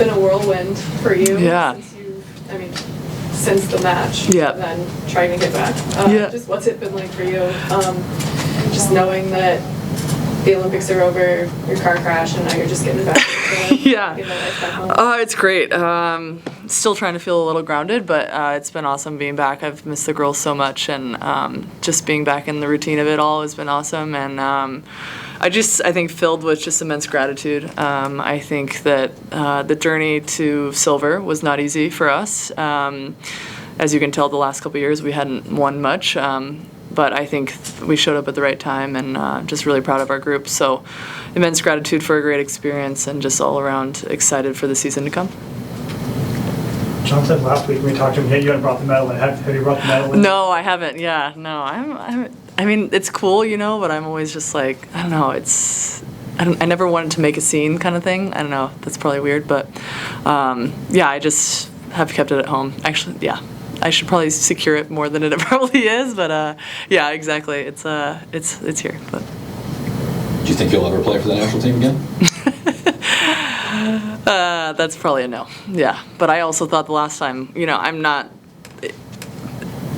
been a whirlwind for you. Yeah. Since the match. Yeah. And then trying to get back. Just what's it been like for you? Just knowing that the Olympics are over, your car crash, and now you're just getting back to getting life back home. It's great. Still trying to feel a little grounded, but it's been awesome being back. I've missed the girls so much, and just being back in the routine of it all has been awesome. And I think filled with just immense gratitude. I think that the journey to silver was not easy for us. As you can tell, the last couple of years we hadn't won much, but I think we showed up at the right time, and just really proud of our group. So immense gratitude for a great experience, and just all around excited for the season to come. John said last week when we talked to him, you hadn't brought the medal in. Have you brought the medal in? No, I haven't. Yeah, no. I mean, it's cool, but I'm always just like, I don't know. I never wanted to make a scene kind of thing. I don't know. That's probably weird, but I just have kept it at home. Actually, yeah. I should probably secure it more than it probably is, but yeah, exactly. It's here. But do you think you'll ever play for the national team again? That's probably a no. Yeah, but I also thought the last time, I'm not.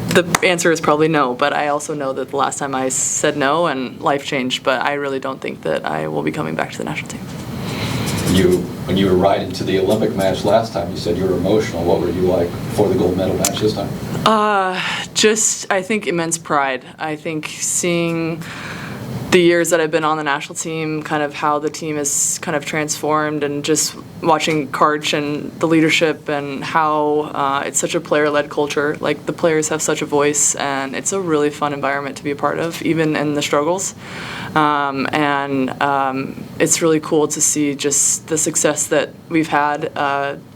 The answer is probably no, but I also know that the last time I said no and life changed, but I really don't think that I will be coming back to the national team. When you were right into the Olympic match last time, you said you were emotional. What were you like for the gold medal match this time? I think immense pride. I think seeing the years that I've been on the national team, kind of how the team is kind of transformed, and just watching Karch and the leadership, and how it's such a player-led culture. Like, the players have such a voice, and it's a really fun environment to be a part of, even in the struggles. It's really cool to see just the success that we've had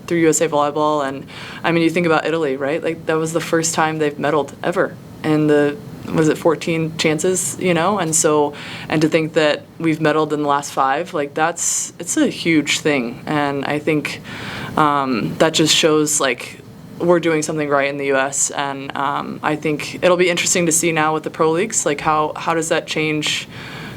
through USA Volleyball. And I mean, you think about Italy, right? Like, that was the first time they've medaled ever, and was it 14 chances, and to think that we've medaled in the last 5, like, it's a huge thing. And I think that just shows, like, we're doing something right in the U.S. And I think it'll be interesting to see now with the pro leagues, like, how does that change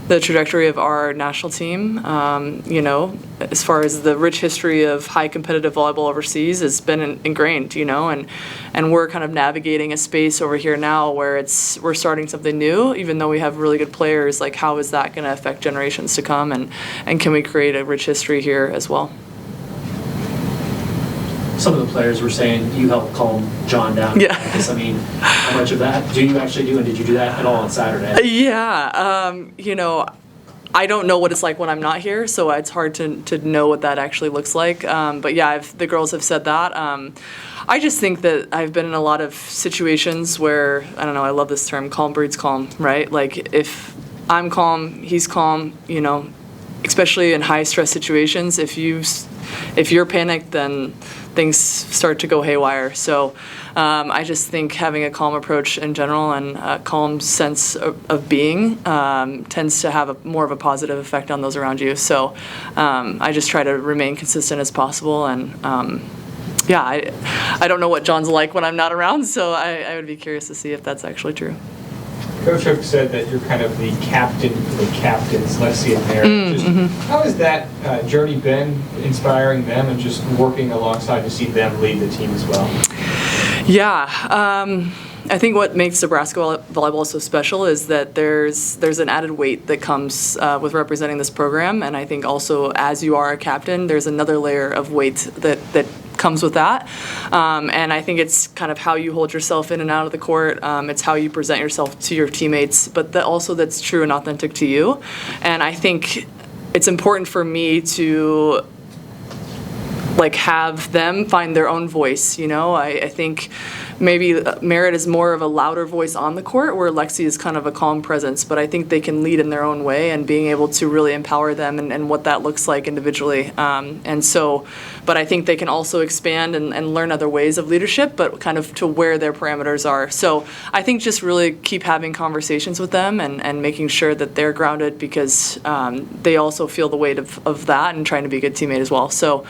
the trajectory of our national team. As far as the rich history of high competitive volleyball overseas has been ingrained, and we're kind of navigating a space over here now where we're starting something new, even though we have really good players. Like, how is that going to affect generations to come, and can we create a rich history here as well? Some of the players were saying you helped calm John down. Yeah. How much of that do you actually do, and did you do that at all on Saturday? Yeah. I don't know what it's like when I'm not here, so it's hard to know what that actually looks like. But yeah, the girls have said that. I just think that I've been in a lot of situations where, I don't know, I love this term, calm breeds calm, right? Like, if I'm calm, he's calm, especially in high stress situations. If you're panicked, then things start to go haywire. So I just think having a calm approach in general, and a calm sense of being tends to have more of a positive effect on those around you. So I just try to remain consistent as possible. And I don't know what John's like when I'm not around, so I would be curious to see if that's actually true. Coach Hook said that you're kind of the captain for the captains, Lexi and Mary. How has that journey been, inspiring them and just working alongside to see them lead the team as well? Yeah. I think what makes Nebraska volleyball so special is that there's an added weight that comes with representing this program, and I think also, as you are a captain, there's another layer of weight that comes with that. And I think it's kind of how you hold yourself in and out of the court. It's how you present yourself to your teammates, but also that's true and authentic to you. And I think it's important for me to have them find their own voice. I think maybe Merritt is more of a louder voice on the court, where Lexi is kind of a calm presence, but I think they can lead in their own way, and being able to really empower them and what that looks like individually. But I think they can also expand and learn other ways of leadership, but kind of to where their parameters are. So I think just really keep having conversations with them and making sure that they're grounded, because they also feel the weight of that, and trying to be a good teammate as well. So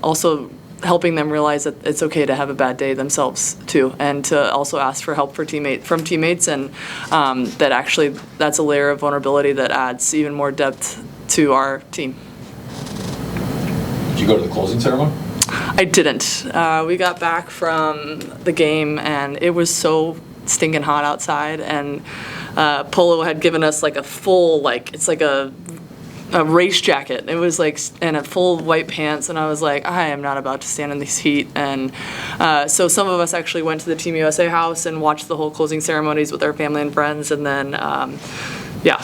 also helping them realize that it's okay to have a bad day themselves too, and to also ask for help from teammates, and that actually that's a layer of vulnerability that adds even more depth to our team. Did you go to the closing ceremony? I didn't. We got back from the game, and it was so stinking hot outside, and Polo had given us like a full, like, it's like a race jacket. It was like, and a full white pants, and I was like, I am not about to stand in this heat. And so some of us actually went to the Team USA house and watched the whole closing ceremonies with our family and friends, and then,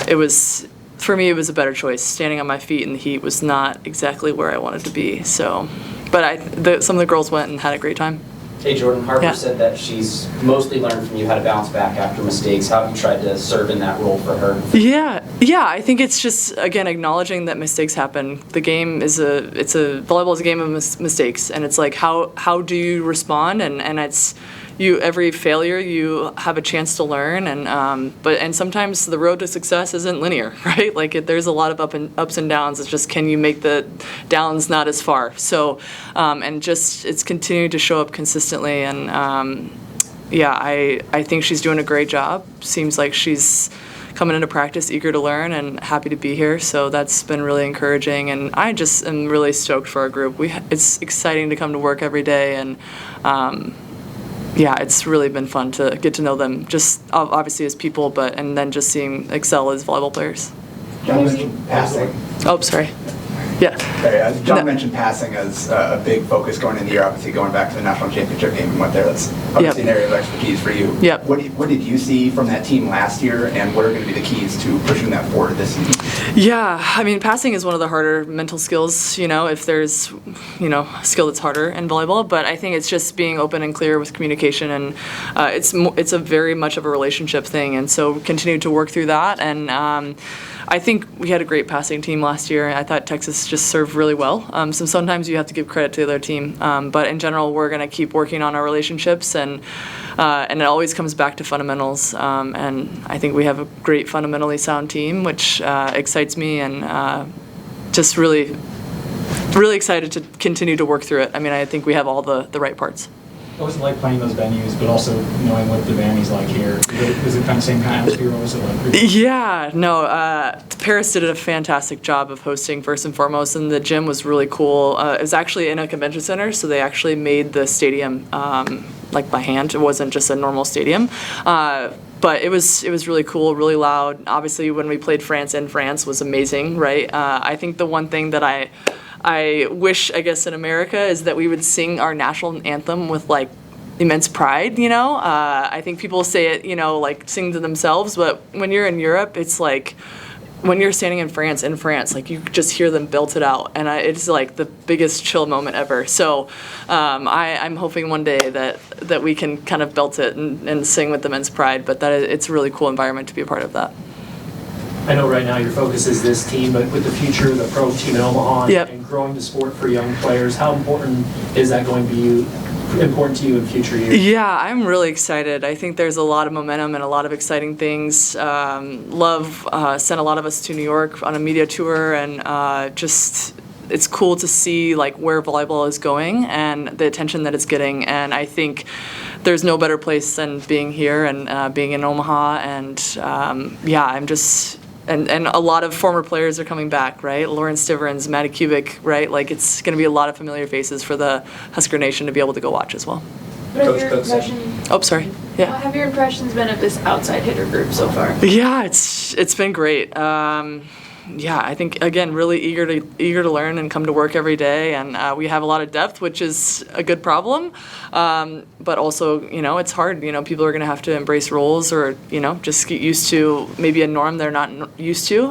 it was, for me, it was a better choice. Standing on my feet in the heat was not exactly where I wanted to be, so. But some of the girls went and had a great time. Hey Jordan, Harper said that she's mostly learned from you how to bounce back after mistakes. How have you tried to serve in that role for her? Yeah, I think it's just, again, acknowledging that mistakes happen. The game is volleyball is a game of mistakes, and it's like, how do you respond? And it's, every failure you have a chance to learn, and sometimes the road to success isn't linear, right? Like there's a lot of ups and downs. It's just, can you make the downs not as far? So, and just it's continuing to show up consistently, and I think she's doing a great job. Seems like she's coming into practice eager to learn and happy to be here, so that's been really encouraging, and I just am really stoked for our group. It's exciting to come to work every day, and it's really been fun to get to know them, just obviously as people, and then just seeing excel as volleyball players. John mentioned passing. Oh, sorry. Yeah. Okay, John mentioned passing as a big focus going into the year, obviously going back to the national championship game and went there. That's obviously an area of expertise for you. Yep. What did you see from that team last year, and what are going to be the keys to pushing that forward this season? Yeah, I mean, passing is one of the harder mental skills, if there's, a skill that's harder in volleyball, but I think it's just being open and clear with communication, and it's a very much of a relationship thing, and so continue to work through that, and I think we had a great passing team last year. I thought Texas just served really well. So sometimes you have to give credit to the other team. But in general, we're going to keep working on our relationships, and it always comes back to fundamentals. And I think we have a great fundamentally sound team, which excites me, and just really, really excited to continue to work through it. I mean, I think we have all the right parts. What was it like playing those venues, but also knowing what the Vanny's like here? Was it kind of same kind of atmosphere? What was it like? Yeah, no, Paris did a fantastic job of hosting first and foremost, and the gym was really cool. It was actually in a convention center, so they actually made the stadium like by hand. It wasn't just a normal stadium. But it was really cool, really loud. Obviously, when we played France in France was amazing, right? I think the one thing that I wish, I guess, in America is that we would sing our national anthem with, like, immense pride, I think people say it, like, sing to themselves, but when you're in Europe, it's like, when you're standing in France, like, you just hear them belt it out, and it's, like, the biggest chill moment ever. So I'm hoping one day that we can kind of belt it and sing with immense pride, but it's a really cool environment to be a part of that. I know right now your focus is this team, but with the future, the pro team in Omaha, and growing the sport for young players, how important is that going to be important to you in future years? Yeah, I'm really excited. I think there's a lot of momentum and a lot of exciting things. Love sent a lot of us to New York on a media tour, and just it's cool to see like where volleyball is going and the attention that it's getting. And I think there's no better place than being here and being in Omaha. And I'm just. And a lot of former players are coming back, right? Lauren Stiverins, Maddie Kubik, right? Like, it's going to be a lot of familiar faces for the Husker Nation to be able to go watch as well. What have your impressions? Oh, sorry. Yeah. What have your impressions been of this outside hitter group so far? Yeah, it's been great. I think, again, really eager to learn and come to work every day, and we have a lot of depth, which is a good problem, but also, it's hard. People are going to have to embrace roles or, just get used to maybe a norm they're not used to.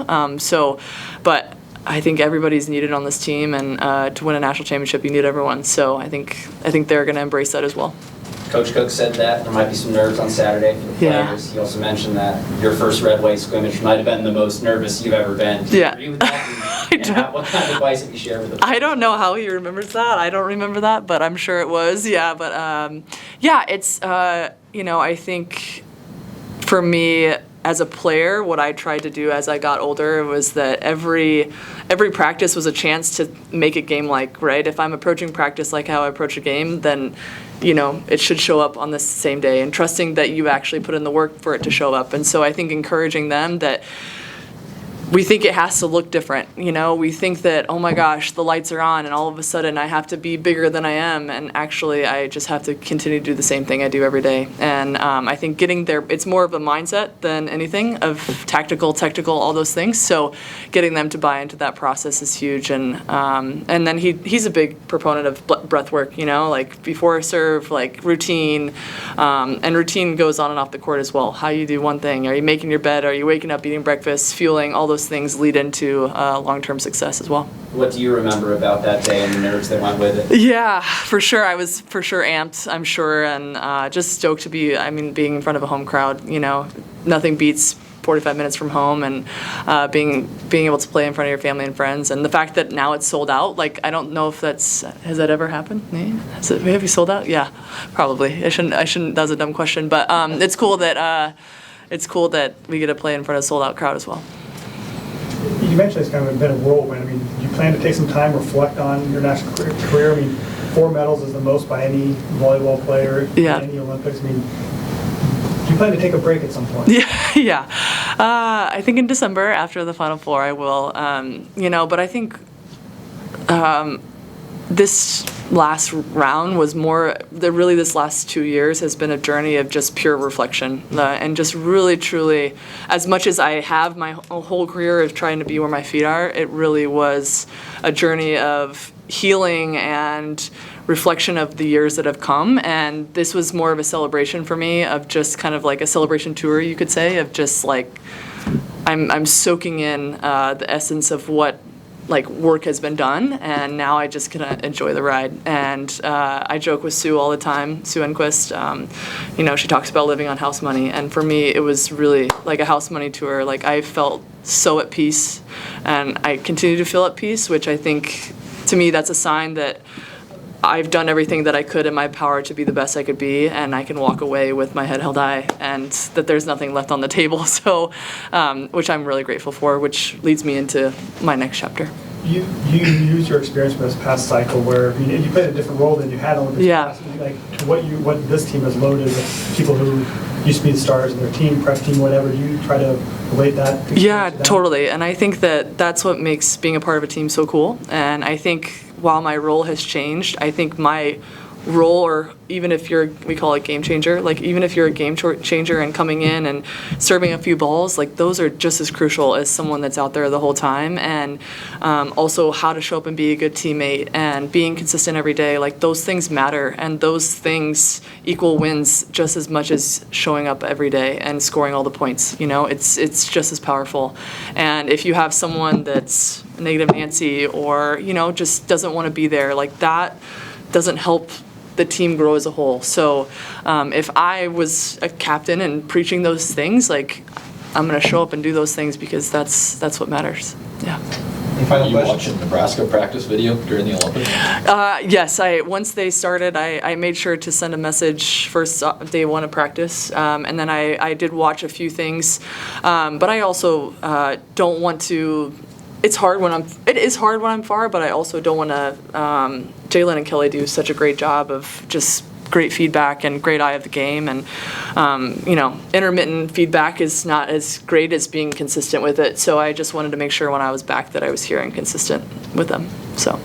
But I think everybody's needed on this team, and to win a national championship, you need everyone. So I think they're going to embrace that as well. Coach Cook said that there might be some nerves on Saturday for the players. He also mentioned that your first red-white scrimmage might have been the most nervous you've ever been. Do you agree with that? And what kind of advice have you shared with them? I don't know how he remembers that. I don't remember that, but I'm sure it was. Yeah, but it's I think for me as a player, what I tried to do as I got older was that every practice was a chance to make a game-like, right? If I'm approaching practice like how I approach a game, then it should show up on the same day, and trusting that you actually put in the work for it to show up. And so I think encouraging them that we think it has to look different, we think that, oh my gosh, the lights are on and all of a sudden I have to be bigger than I am, and actually I just have to continue to do the same thing I do every day. And I think getting there, it's more of a mindset than anything of tactical, technical, all those things. So getting them to buy into that process is huge. And then he's a big proponent of breath work, like before a serve, like routine, and routine goes on and off the court as well. How you do one thing, are you making your bed, are you waking up, eating breakfast, fueling, all those things lead into long-term success as well. What do you remember about that day and the nerves that went with it? Yeah, for sure. I was for sure amped, I'm sure, and just stoked to be, being in front of a home crowd, nothing beats 45 minutes from home and being able to play in front of your family and friends. And the fact that now it's sold out, like, I don't know if has that ever happened? Have you sold out? Yeah, probably. I shouldn't, that was a dumb question, but it's cool that we get to play in front of a sold out crowd as well. You mentioned it's kind of been a whirlwind. Do you plan to take some time, reflect on your national career? 4 medals is the most by any volleyball player in any Olympics. Do you plan to take a break at some point? Yeah. I think in December after the Final Four I will. But I think this last round was this last 2 years has been a journey of just pure reflection and just really, truly, as much as I have my whole career of trying to be where my feet are, it really was a journey of healing and reflection of the years that have come. And this was more of a celebration for me, of just kind of like a celebration tour, you could say, of just like I'm soaking in the essence of what work has been done, and now I just gonna enjoy the ride. And I joke with Sue all the time, Sue Enquist. She talks about living on house money, and for me it was really like a house money tour. Like, I felt so at peace, and I continue to feel at peace, which I think, to me, that's a sign that I've done everything that I could in my power to be the best I could be, and I can walk away with my head held high, and that there's nothing left on the table. So, which I'm really grateful for, which leads me into my next chapter. You use your experience from this past cycle where you played a different role than you had on Olympics past. What this team has loaded with people who used to be the stars in their team, prep team, whatever. Do you try to relate that? Yeah, totally. And I think that's what makes being a part of a team so cool. And I think while my role has changed, I think my role, or even if we call it game changer, like even if you're a game changer and coming in and serving a few balls, like those are just as crucial as someone that's out there the whole time. And also how to show up and be a good teammate and being consistent every day, like those things matter, and those things equal wins just as much as showing up every day and scoring all the points. It's just as powerful. And if you have someone that's negative Nancy or just doesn't want to be there, like that doesn't help the team grow as a whole. So if I was a captain and preaching those things, like I'm going to show up and do those things because that's what matters. Yeah. You watching Nebraska practice video during the Olympics? Yes, once they started, I made sure to send a message first day one of practice, and then I did watch a few things, but I also don't want to. It is hard when I'm far, but I also don't want to. Jalen and Kelly do such a great job of just great feedback and great eye of the game, and intermittent feedback is not as great as being consistent with it. So I just wanted to make sure when I was back that I was hearing consistent with them. So.